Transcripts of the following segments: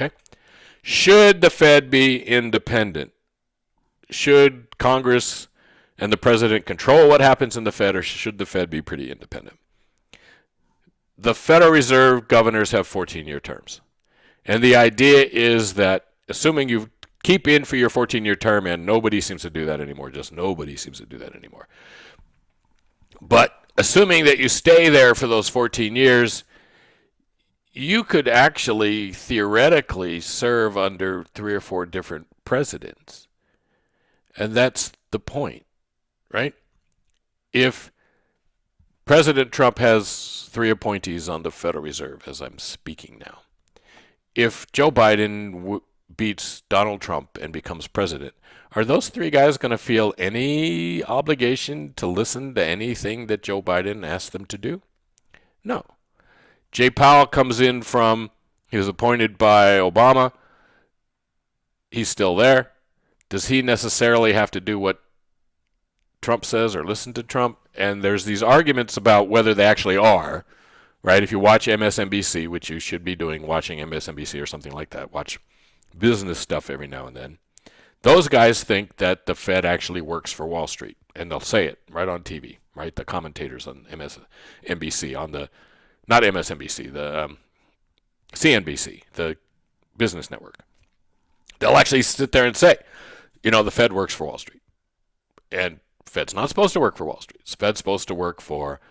Okay? Should the Fed be independent? Should Congress and the president control what happens in the Fed, or should the Fed be pretty independent? The Federal Reserve governors have 14-year terms. And the idea is that assuming you keep in for your 14-year term, and nobody seems to do that anymore, just nobody seems to do that anymore. But assuming that you stay there for those 14 years, you could actually theoretically serve under 3 or 4 different presidents. And that's the point, right? If President Trump has 3 appointees on the Federal Reserve, as I'm speaking now, if Joe Biden beats Donald Trump and becomes president, are those 3 guys going to feel any obligation to listen to anything that Joe Biden asks them to do? No. Jay Powell comes in he was appointed by Obama. He's still there. Does he necessarily have to do what Trump says or listen to Trump? And there's these arguments about whether they actually are, right? If you watch MSNBC, which you should be doing, watching MSNBC or something like that, watch business stuff every now and then. Those guys think that the Fed actually works for Wall Street, and they'll say it right on TV, right? The commentators on MSNBC, not MSNBC, the CNBC, the business network. They'll actually sit there and say, the Fed works for Wall Street. And Fed's not supposed to work for Wall Street. The Fed's supposed to work for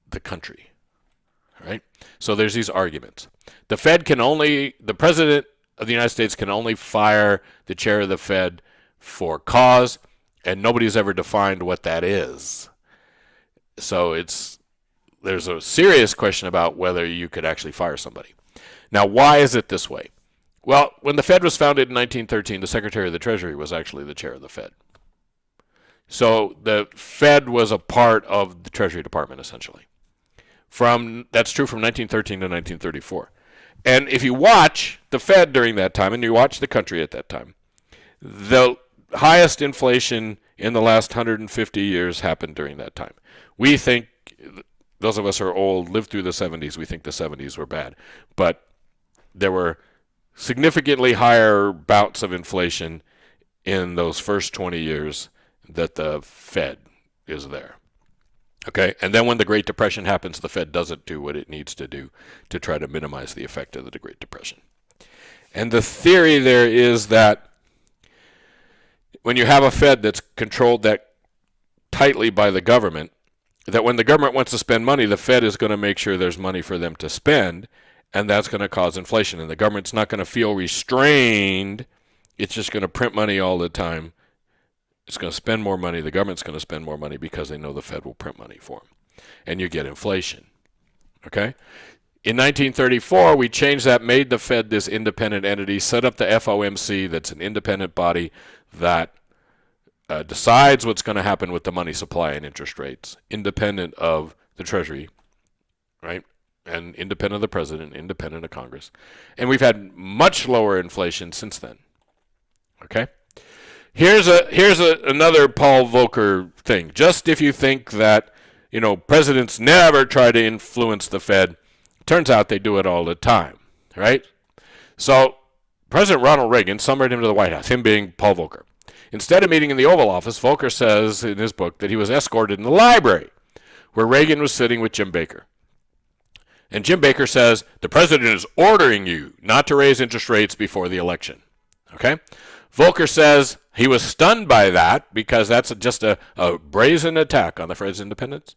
the country, right? So there's these arguments. The President of the United States can only fire the chair of the Fed for cause, and nobody's ever defined what that is. So there's a serious question about whether you could actually fire somebody. Now, why is it this way? Well, when the Fed was founded in 1913, the Secretary of the Treasury was actually the chair of the Fed. So the Fed was a part of the Treasury Department, essentially. That's true from 1913 to 1934. And if you watch the Fed during that time, and you watch the country at that time, the highest inflation in the last 150 years happened during that time. We think, those of us who are old, lived through the 70s, we think the 70s were bad. But there were significantly higher bouts of inflation in those first 20 years that the Fed is there. Okay, and then when the Great Depression happens, the Fed doesn't do what it needs to do to try to minimize the effect of the Great Depression. And the theory there is that when you have a Fed that's controlled that tightly by the government, that when the government wants to spend money, the Fed is going to make sure there's money for them to spend, and that's going to cause inflation. And the government's not going to feel restrained. It's just going to print money all the time. It's going to spend more money. The government's going to spend more money because they know the Fed will print money for them. And you get inflation. Okay? In 1934, we changed that, made the Fed this independent entity, set up the FOMC, that's an independent body that decides what's going to happen with the money supply and interest rates, independent of the Treasury, right? And independent of the president, independent of Congress. And we've had much lower inflation since then. Okay? Here's another Paul Volcker thing. Just if you think that, presidents never try to influence the Fed, turns out they do it all the time, right? So President Ronald Reagan summoned him to the White House, him being Paul Volcker. Instead of meeting in the Oval Office, Volcker says in his book that he was escorted in the library where Reagan was sitting with Jim Baker. And Jim Baker says, the president is ordering you not to raise interest rates before the election. Okay? Volcker says he was stunned by that because that's just a brazen attack on the Fed's independence.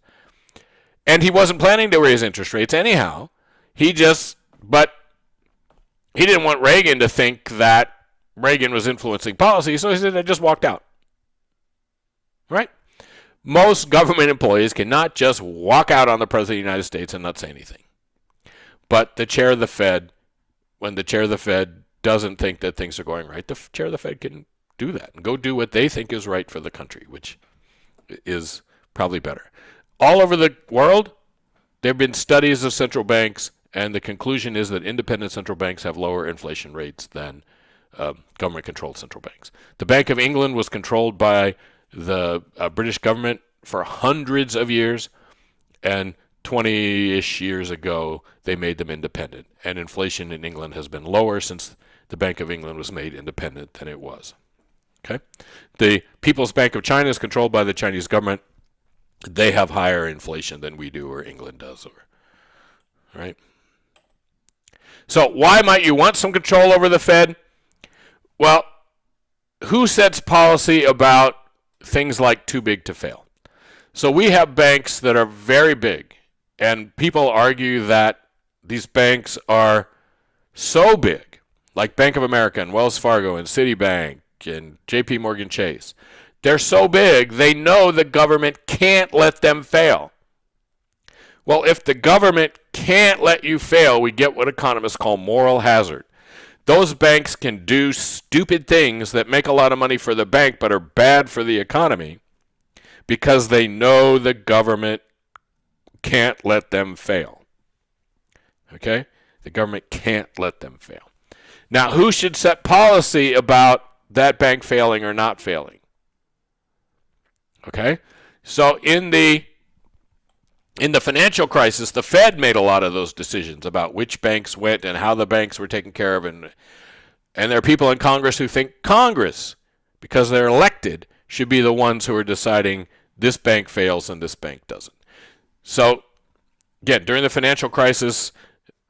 And he wasn't planning to raise interest rates anyhow. But he didn't want Reagan to think that Reagan was influencing policy, so he said, I just walked out. Right? Most government employees cannot just walk out on the President of the United States and not say anything. But the chair of the Fed, when the chair of the Fed doesn't think that things are going right, the chair of the Fed can do that and go do what they think is right for the country, which is probably better. All over the world, there have been studies of central banks, and the conclusion is that independent central banks have lower inflation rates than government-controlled central banks. The Bank of England was controlled by the British government for hundreds of years, and 20-ish years ago, they made them independent. And inflation in England has been lower since the Bank of England was made independent than it was. Okay? The People's Bank of China is controlled by the Chinese government. They have higher inflation than we do or England does. Right? So why might you want some control over the Fed? Well, who sets policy about things like too big to fail? So we have banks that are very big, and people argue that these banks are so big, like Bank of America and Wells Fargo and Citibank and JP Morgan Chase. They're so big, they know the government can't let them fail. Well, if the government can't let you fail, we get what economists call moral hazard. Those banks can do stupid things that make a lot of money for the bank but are bad for the economy because they know the government can't let them fail. Okay? The government can't let them fail. Now, who should set policy about that bank failing or not failing? Okay? So in the financial crisis, the Fed made a lot of those decisions about which banks went and how the banks were taken care of. And there are people in Congress who think Congress, because they're elected, should be the ones who are deciding this bank fails and this bank doesn't. So, again, during the financial crisis,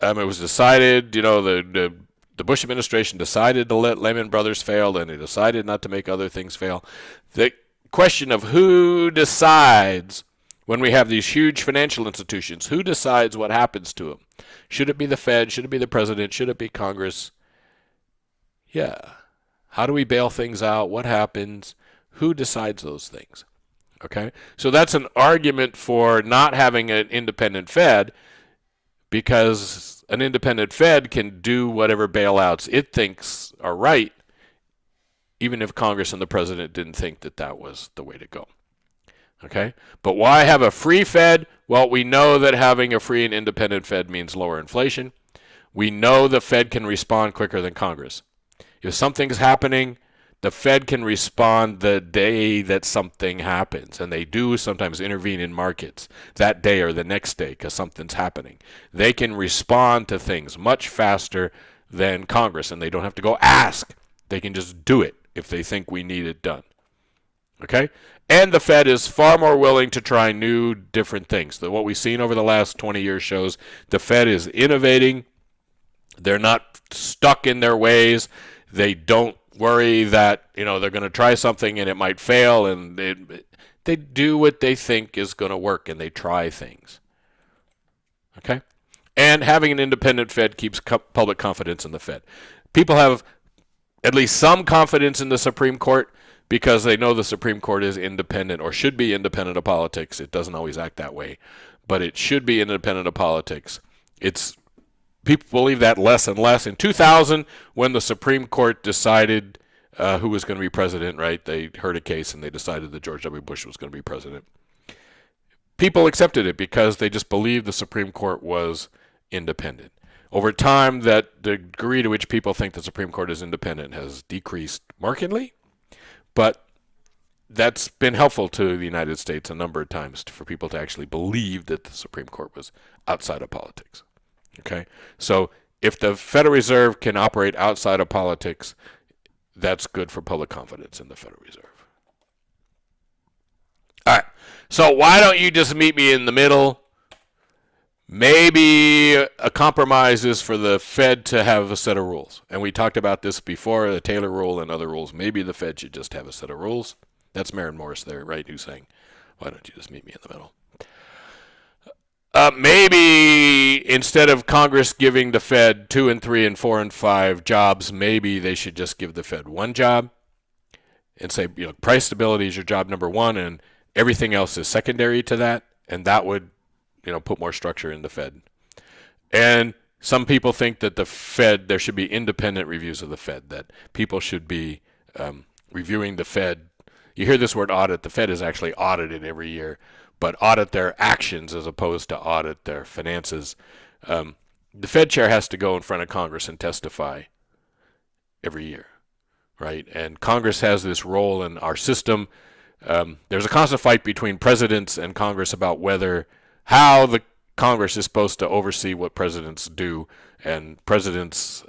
it was decided, the Bush administration decided to let Lehman Brothers fail, and they decided not to make other things fail. The question of who decides when we have these huge financial institutions, who decides what happens to them? Should it be the Fed? Should it be the president? Should it be Congress? Yeah. How do we bail things out? What happens? Who decides those things? Okay? So that's an argument for not having an independent Fed, because an independent Fed can do whatever bailouts it thinks are right, even if Congress and the president didn't think that that was the way to go. Okay? But why have a free Fed? Well, we know that having a free and independent Fed means lower inflation. We know the Fed can respond quicker than Congress. If something's happening, the Fed can respond the day that something happens, and they do sometimes intervene in markets that day or the next day because something's happening. They can respond to things much faster than Congress, and they don't have to go ask. They can just do it if they think we need it done. Okay? And the Fed is far more willing to try new, different things. What we've seen over the last 20 years shows the Fed is innovating. They're not stuck in their ways. They don't worry that, they're going to try something and it might fail, and they do what they think is going to work, and they try things. Okay? And having an independent Fed keeps public confidence in the Fed. People have at least some confidence in the Supreme Court because they know the Supreme Court is independent, or should be independent of politics. It doesn't always act that way, but it should be independent of politics. People believe that less and less. In 2000, when the Supreme Court decided who was going to be president, right? They heard a case and they decided that George W. Bush was going to be president. People accepted it because they just believed the Supreme Court was independent. Over time, that degree to which people think the Supreme Court is independent has decreased markedly, but that's been helpful to the United States a number of times for people to actually believe that the Supreme Court was outside of politics. Okay? So if the Federal Reserve can operate outside of politics, that's good for public confidence in the Federal Reserve. All right. So why don't you just meet me in the middle? Maybe a compromise is for the Fed to have a set of rules. And we talked about this before, the Taylor rule and other rules. Maybe the Fed should just have a set of rules. That's Maren Morris there, right, who's saying, why don't you just meet me in the middle? Maybe instead of Congress giving the Fed 2 and 3 and 4 and 5 jobs, maybe they should just give the Fed one job and say, price stability is your job number one, and everything else is secondary to that, and that would, put more structure in the Fed. And some people think that the Fed, there should be independent reviews of the Fed, that people should be reviewing the Fed. You hear this word audit. The Fed is actually audited every year, but audit their actions as opposed to audit their finances. The Fed chair has to go in front of Congress and testify every year, right? And Congress has this role in our system. There's a constant fight between presidents and Congress about how the Congress is supposed to oversee what presidents do, and presidents,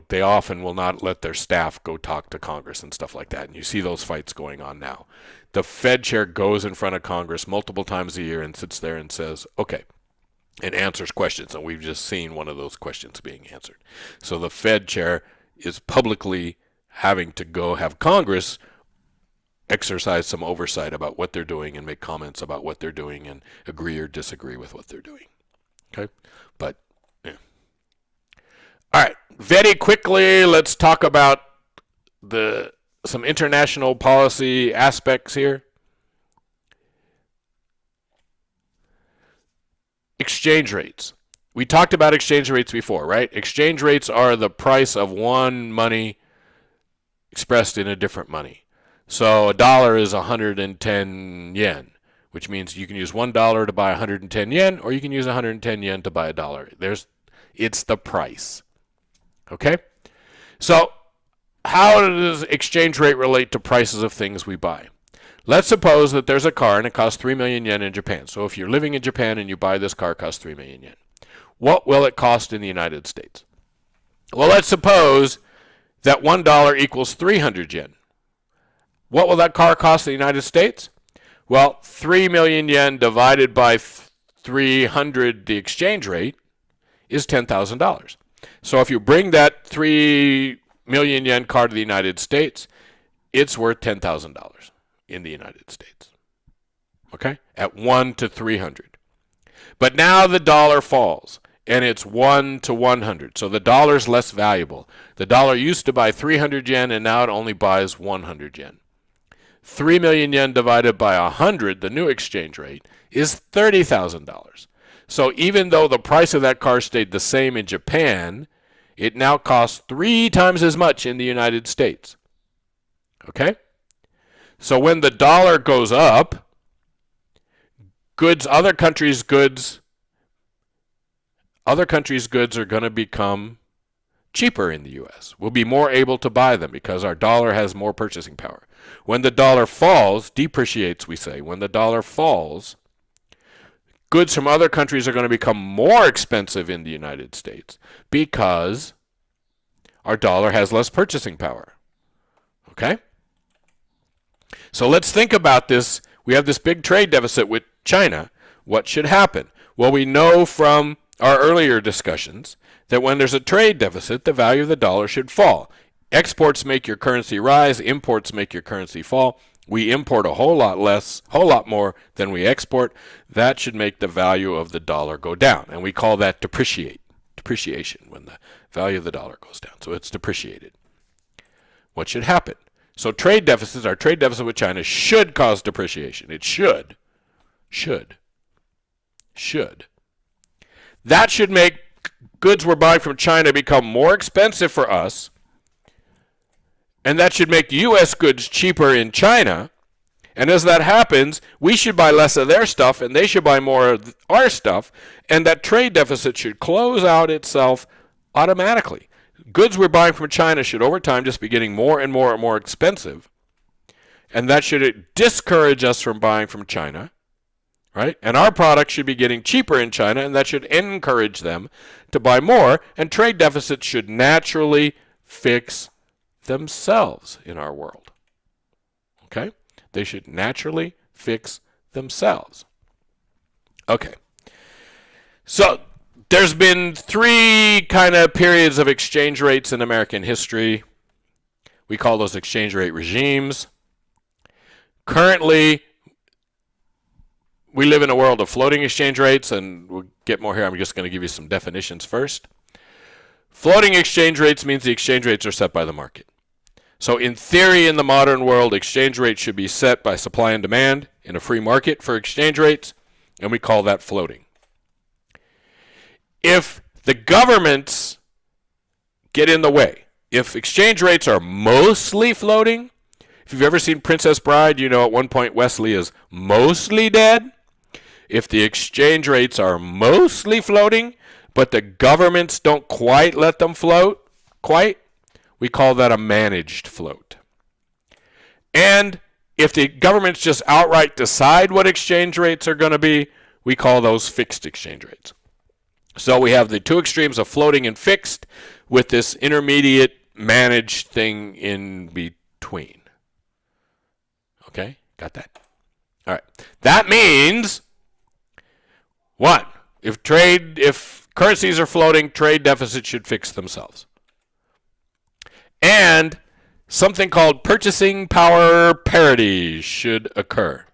they often will not let their staff go talk to Congress and stuff like that. And you see those fights going on now. The Fed chair goes in front of Congress multiple times a year and sits there and says, okay, and answers questions. And we've just seen one of those questions being answered. So the Fed chair is publicly having to go have Congress exercise some oversight about what they're doing and make comments about what they're doing and agree or disagree with what they're doing. Okay? But, yeah. All right. Very quickly, let's talk about some international policy aspects here. Exchange rates. We talked about exchange rates before, right? Exchange rates are the price of one money expressed in a different money. So a dollar is 110 yen, which means you can use $1 to buy 110 yen, or you can use 110 yen to buy a dollar. It's the price. Okay? So how does exchange rate relate to prices of things we buy? Let's suppose that there's a car and it costs 3 million yen in Japan. So if you're living in Japan and you buy this car, it costs 3 million yen. What will it cost in the United States? Well, let's suppose that $1 equals 300 yen. What will that car cost in the United States? Well, 3 million yen divided by 300, the exchange rate, is $10,000. So if you bring that 3 million yen car to the United States, it's worth $10,000 in the United States. Okay? At 1 to 300. But now the dollar falls, and it's 1 to 100. So the dollar's less valuable. The dollar used to buy 300 yen, and now it only buys 100 yen. 3 million yen divided by 100, the new exchange rate, is $30,000. So even though the price of that car stayed the same in Japan, it now costs 3 times as much in the United States. Okay? So when the dollar goes up, other countries' goods are going to become cheaper in the U.S. We'll be more able to buy them because our dollar has more purchasing power. When the dollar falls, depreciates, we say, when the dollar falls, goods from other countries are going to become more expensive in the United States because our dollar has less purchasing power. Okay? So let's think about this. We have this big trade deficit with China. What should happen? Well, we know from our earlier discussions that when there's a trade deficit, the value of the dollar should fall. Exports make your currency rise, imports make your currency fall. We import a whole lot more than we export. That should make the value of the dollar go down, and we call that depreciation, when the value of the dollar goes down. So it's depreciated. What should happen? So trade deficits, our trade deficit with China should cause depreciation. It should. That should make goods we're buying from China become more expensive for us, and that should make U.S. goods cheaper in China. And as that happens, we should buy less of their stuff, and they should buy more of our stuff, and that trade deficit should close out itself automatically. Goods we're buying from China should over time just be getting more and more and more expensive, and that should discourage us from buying from China, right? And our products should be getting cheaper in China, and that should encourage them to buy more, and trade deficits should naturally fix themselves in our world. Okay? They should naturally fix themselves. Okay. So there's been 3 kind of periods of exchange rates in American history. We call those exchange rate regimes. Currently, we live in a world of floating exchange rates, and we'll get more here. I'm just going to give you some definitions first. Floating exchange rates means the exchange rates are set by the market. So in theory, in the modern world, exchange rates should be set by supply and demand in a free market for exchange rates, and we call that floating. If the governments get in the way, if exchange rates are mostly floating, if you've ever seen Princess Bride, you know at one point Wesley is mostly dead. If the exchange rates are mostly floating, but the governments don't quite let them float, we call that a managed float. And if the governments just outright decide what exchange rates are going to be, we call those fixed exchange rates. So we have the two extremes of floating and fixed with this intermediate managed thing in between. Okay, got that? All right. That means what? If currencies are floating, trade deficits should fix themselves. And something called purchasing power parity should occur.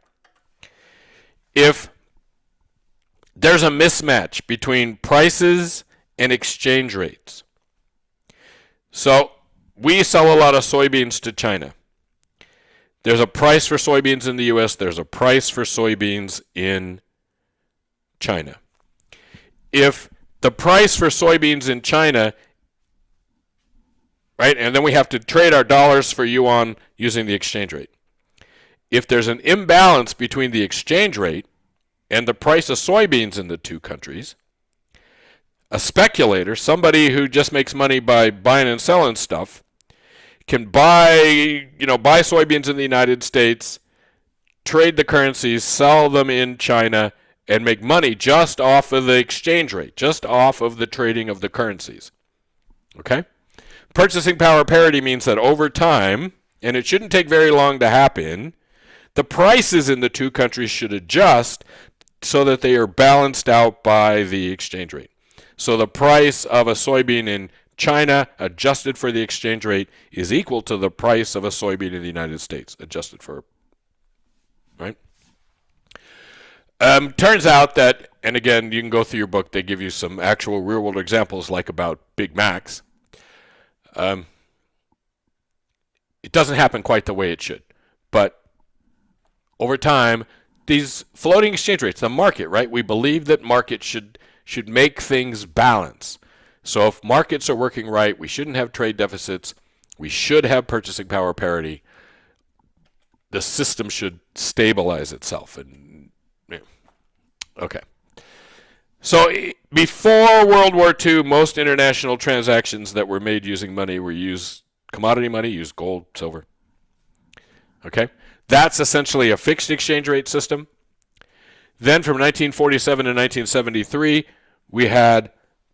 If there's a mismatch between prices and exchange rates. So we sell a lot of soybeans to China. There's a price for soybeans in the U.S. There's a price for soybeans in China. If the price for soybeans in China, right, and then we have to trade our dollars for yuan using the exchange rate. If there's an imbalance between the exchange rate and the price of soybeans in the two countries, a speculator, somebody who just makes money by buying and selling stuff, can buy soybeans in the United States, trade the currencies, sell them in China, and make money just off of the exchange rate, just off of the trading of the currencies. Okay? Purchasing power parity means that over time, and it shouldn't take very long to happen, the prices in the two countries should adjust so that they are balanced out by the exchange rate. So the price of a soybean in China, adjusted for the exchange rate, is equal to the price of a soybean in the United States, adjusted for, right? Turns out that, and again, you can go through your book, they give you some actual real-world examples, like about Big Macs. It doesn't happen quite the way it should. But over time, these floating exchange rates, the market, right? We believe that markets should make things balance. So if markets are working right, we shouldn't have trade deficits. We should have purchasing power parity. The system should stabilize itself. Okay. So before World War II, most international transactions that were made using money were commodity money, used gold, silver. Okay? That's essentially a fixed exchange rate system. Then from 1947 to 1973, we had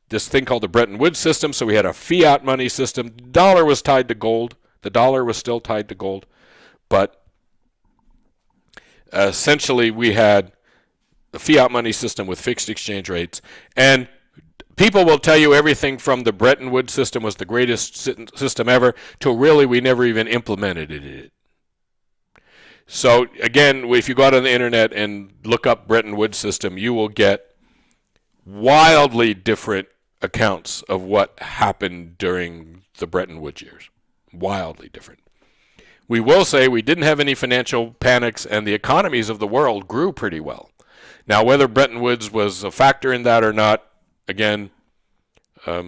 this thing called the Bretton Woods system. So we had a fiat money system. The dollar was tied to gold. The dollar was still tied to gold. But essentially we had the fiat money system with fixed exchange rates. And people will tell you everything from the Bretton Woods system was the greatest system ever to really we never even implemented it. So again, if you go out on the internet and look up Bretton Woods system, you will get wildly different accounts of what happened during the Bretton Woods years. Wildly different. We will say we didn't have any financial panics and the economies of the world grew pretty well. Now, whether Bretton Woods was a factor in that or not, again, a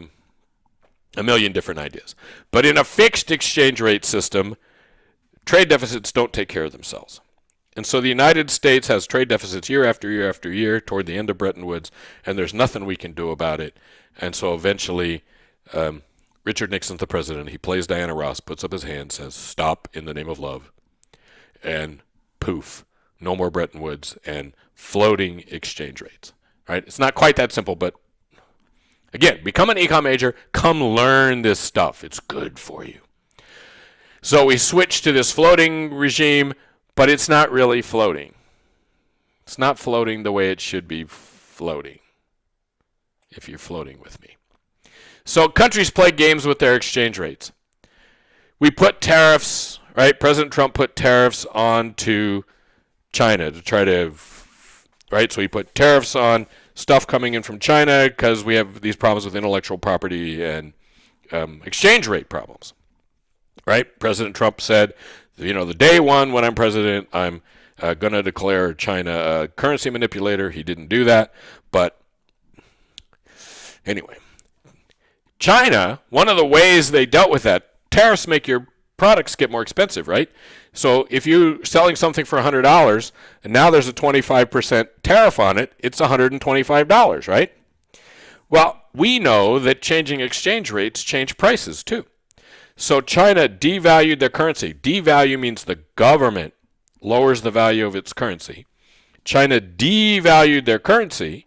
million different ideas. But in a fixed exchange rate system, trade deficits don't take care of themselves. And so the United States has trade deficits year after year after year toward the end of Bretton Woods, and there's nothing we can do about it. And so eventually, Richard Nixon's the president. He plays Diana Ross, puts up his hand, says, "Stop in the name of love." And poof, no more Bretton Woods and floating exchange rates. Right? It's not quite that simple, but again, become an econ major. Come learn this stuff. It's good for you. So we switch to this floating regime, but it's not really floating. It's not floating the way it should be floating, if you're floating with me. So countries play games with their exchange rates. We put tariffs, right? President Trump put tariffs onto China to try to, right? So he put tariffs on stuff coming in from China because we have these problems with intellectual property and exchange rate problems, right? President Trump said, the day one when I'm president, I'm going to declare China a currency manipulator. He didn't do that. But anyway, China, one of the ways they dealt with that, tariffs make your products get more expensive, right? So if you're selling something for $100 and now there's a 25% tariff on it, it's $125, right? Well, we know that changing exchange rates change prices too. So China devalued their currency. Devalue means the government lowers the value of its currency. China devalued their currency,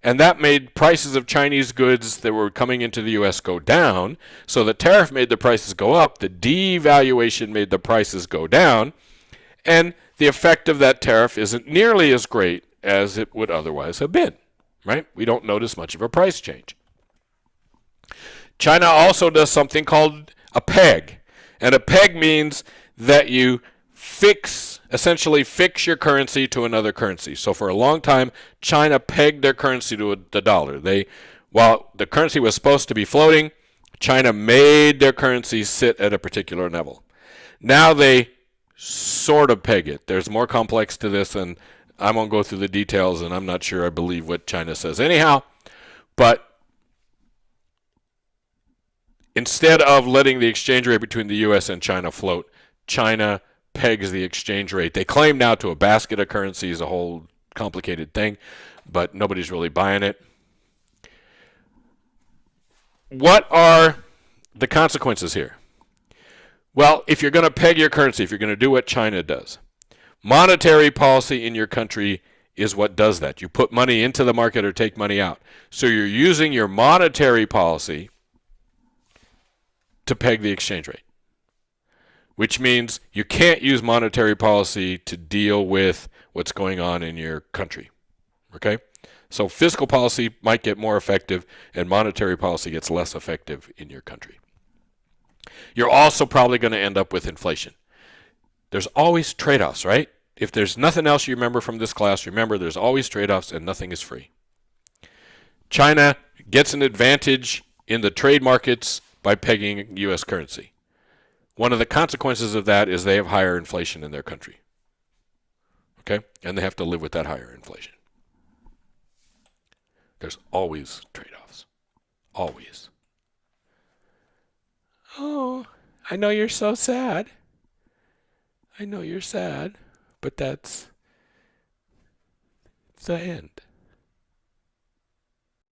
and that made prices of Chinese goods that were coming into the U.S. go down. So the tariff made the prices go up. The devaluation made the prices go down. And the effect of that tariff isn't nearly as great as it would otherwise have been, right? We don't notice much of a price change. China also does something called a peg. And a peg means that you essentially fix your currency to another currency. So for a long time, China pegged their currency to the dollar. While the currency was supposed to be floating, China made their currency sit at a particular level. Now they sort of peg it. There's more complex to this, and I won't go through the details, and I'm not sure I believe what China says anyhow. But instead of letting the exchange rate between the U.S. and China float, China pegs the exchange rate. They claim now to a basket of currencies, a whole complicated thing, but nobody's really buying it. What are the consequences here? Well, if you're going to peg your currency, if you're going to do what China does, monetary policy in your country is what does that. You put money into the market or take money out. So you're using your monetary policy to peg the exchange rate, which means you can't use monetary policy to deal with what's going on in your country. Okay? So fiscal policy might get more effective, and monetary policy gets less effective in your country. You're also probably going to end up with inflation. There's always trade-offs, right? If there's nothing else you remember from this class, remember there's always trade-offs and nothing is free. China gets an advantage in the trade markets by pegging U.S. currency. One of the consequences of that is they have higher inflation in their country. Okay? And they have to live with that higher inflation. There's always trade-offs. Always. Oh, I know you're so sad. I know you're sad, but that's the end.